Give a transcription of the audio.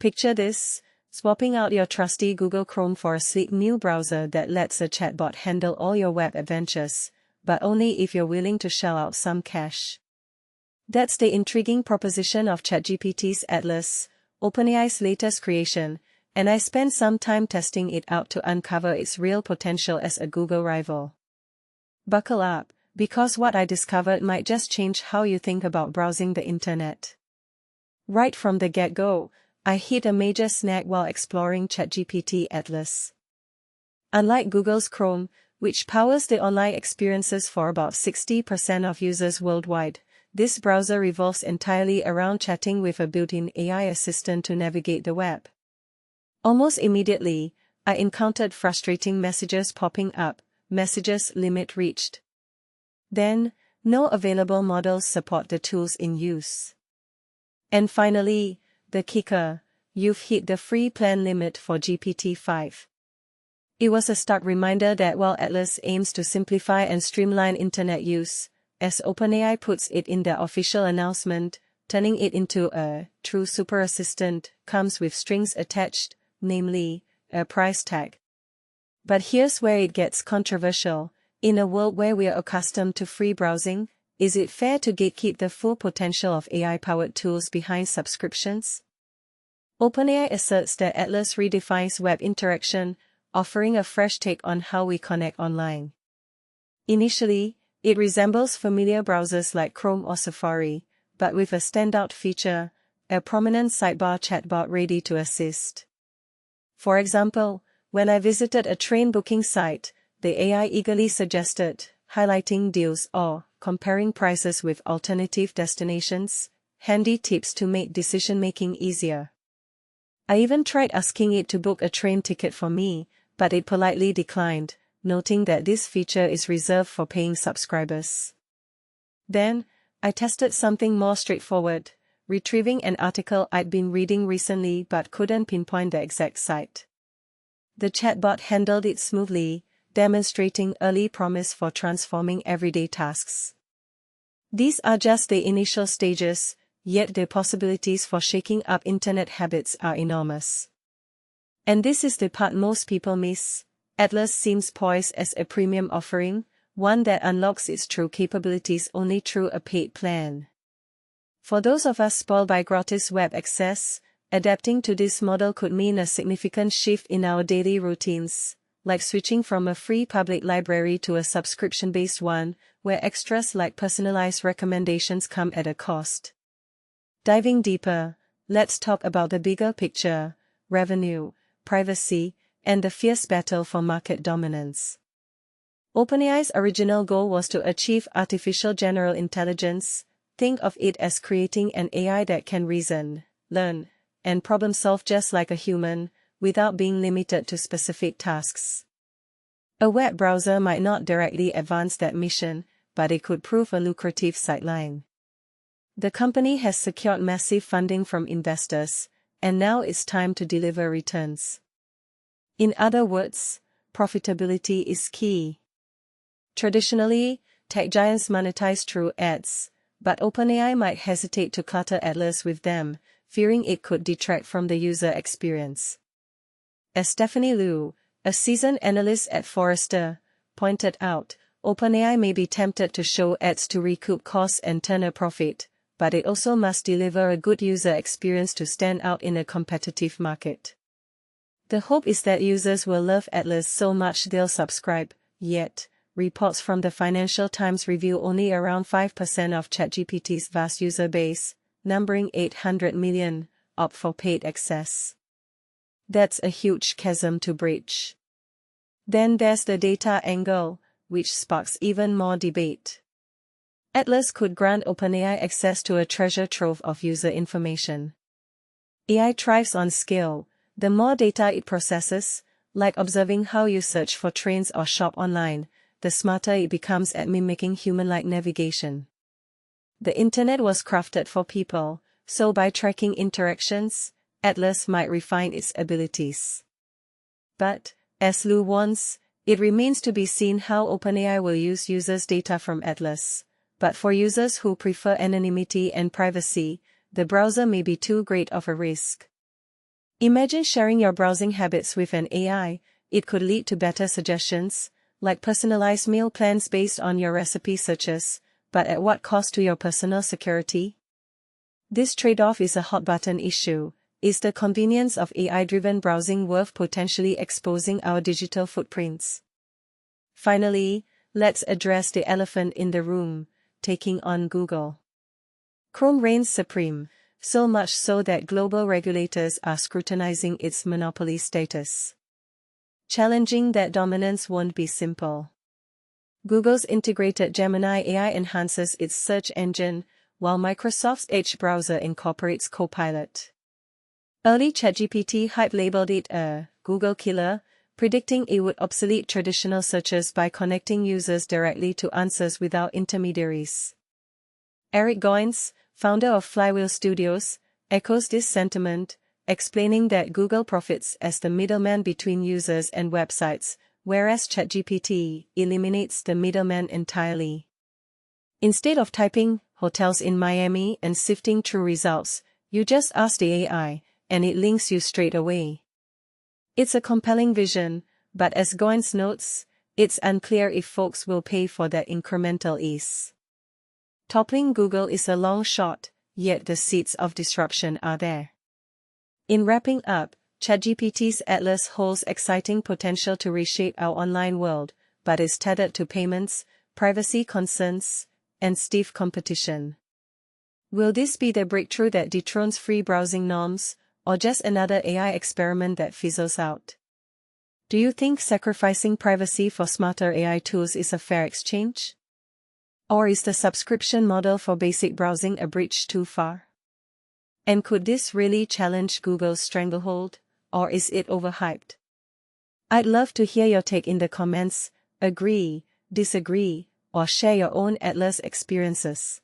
Picture this: swapping out your trusty Google Chrome for a sleek new browser that lets a chatbot handle all your web adventures, but only if you're willing to shell out some cash. That's the intriguing proposition of ChatGPT's Atlas, OpenAI's latest creation, and I spent some time testing it out to uncover its real potential as a Google rival. Buckle up, because what I discovered might just change how you think about browsing the internet. Right from the get-go, I hit a major snag while exploring ChatGPT Atlas. Unlike Google's Chrome, which powers the online experiences for about 60% of users worldwide, this browser revolves entirely around chatting with a built-in AI assistant to navigate the web. Almost immediately, I encountered frustrating messages popping up: messages limit reached. Then, no available models support the tools in use. And finally, the kicker: you've hit the free plan limit for GPT-5. It was a stark reminder that while Atlas aims to simplify and streamline internet use, as OpenAI puts it in their official announcement, turning it into a true super assistant comes with strings attached, namely, a price tag. But here's where it gets controversial. In a world where we are accustomed to free browsing, is it fair to gatekeep the full potential of AI-powered tools behind subscriptions? OpenAI asserts that Atlas redefines web interaction, offering a fresh take on how we connect online. Initially, it resembles familiar browsers like Chrome or Safari, but with a standout feature: a prominent sidebar chatbot ready to assist. For example, when I visited a train booking site, the AI eagerly suggested highlighting deals or comparing prices with alternative destinations, handy tips to make decision-making easier. I even tried asking it to book a train ticket for me, but it politely declined, noting that this feature is reserved for paying subscribers. Then, I tested something more straightforward: retrieving an article I'd been reading recently but couldn't pinpoint the exact site. The chatbot handled it smoothly, demonstrating early promise for transforming everyday tasks. These are just the initial stages, yet the possibilities for shaking up internet habits are enormous. And this is the part most people miss: Atlas seems poised as a premium offering, one that unlocks its true capabilities only through a paid plan. For those of us spoiled by gratis web access, adapting to this model could mean a significant shift in our daily routines, like switching from a free public library to a subscription-based one, where extras like personalized recommendations come at a cost. Diving deeper, let's talk about the bigger picture: revenue, privacy, and the fierce battle for market dominance. OpenAI's original goal was to achieve artificial general intelligence. Think of it as creating an AI that can reason, learn, and problem-solve just like a human, without being limited to specific tasks. A web browser might not directly advance that mission, but it could prove a lucrative sideline. The company has secured massive funding from investors, and now it's time to deliver returns. In other words, profitability is key. Traditionally, tech giants monetize through ads, but OpenAI might hesitate to clutter Atlas with them, fearing it could detract from the user experience. As Stephanie Liu, a seasoned analyst at Forrester, pointed out, OpenAI may be tempted to show ads to recoup costs and turn a profit, but it also must deliver a good user experience to stand out in a competitive market. The hope is that users will love Atlas so much they'll subscribe, yet, reports from the Financial Times reveal only around 5% of ChatGPT's vast user base, numbering 800 million, opt for paid access. That's a huge chasm to bridge. Then there's the data angle, which sparks even more debate. Atlas could grant OpenAI access to a treasure trove of user information. AI thrives on scale. The more data it processes, like observing how you search for trains or shop online, the smarter it becomes at mimicking human-like navigation. The internet was crafted for people, so by tracking interactions, Atlas might refine its abilities. But, as Liu warns, it remains to be seen how OpenAI will use users' data from Atlas. But for users who prefer anonymity and privacy, the browser may be too great of a risk. Imagine sharing your browsing habits with an AI. It could lead to better suggestions, like personalized meal plans based on your recipe searches, but at what cost to your personal security? This trade-off is a hot-button issue. Is the convenience of AI-driven browsing worth potentially exposing our digital footprints? Finally, let's address the elephant in the room, taking on Google. Chrome reigns supreme, so much so that global regulators are scrutinizing its monopoly status. Challenging that dominance won't be simple. Google's integrated Gemini AI enhances its search engine, while Microsoft's Edge browser incorporates Copilot. Early ChatGPT hype labeled it a Google killer, predicting it would obsolete traditional searches by connecting users directly to answers without intermediaries. Eric Goins, founder of Flywheel Studios, echoes this sentiment, explaining that Google profits as the middleman between users and websites, whereas ChatGPT eliminates the middleman entirely. Instead of typing hotels in Miami and sifting through results, you just ask the AI, and it links you straight away. It's a compelling vision, but as Goins notes, it's unclear if folks will pay for that incremental ease. Toppling Google is a long shot, yet the seeds of disruption are there. In wrapping up, ChatGPT's Atlas holds exciting potential to reshape our online world, but is tethered to payments, privacy concerns, and stiff competition. Will this be the breakthrough that dethrones free browsing norms, or just another AI experiment that fizzles out? Do you think sacrificing privacy for smarter AI tools is a fair exchange? Or is the subscription model for basic browsing a bridge too far? And could this really challenge Google's stranglehold, or is it overhyped? I'd love to hear your take in the comments. Agree, disagree, or share your own Atlas experiences.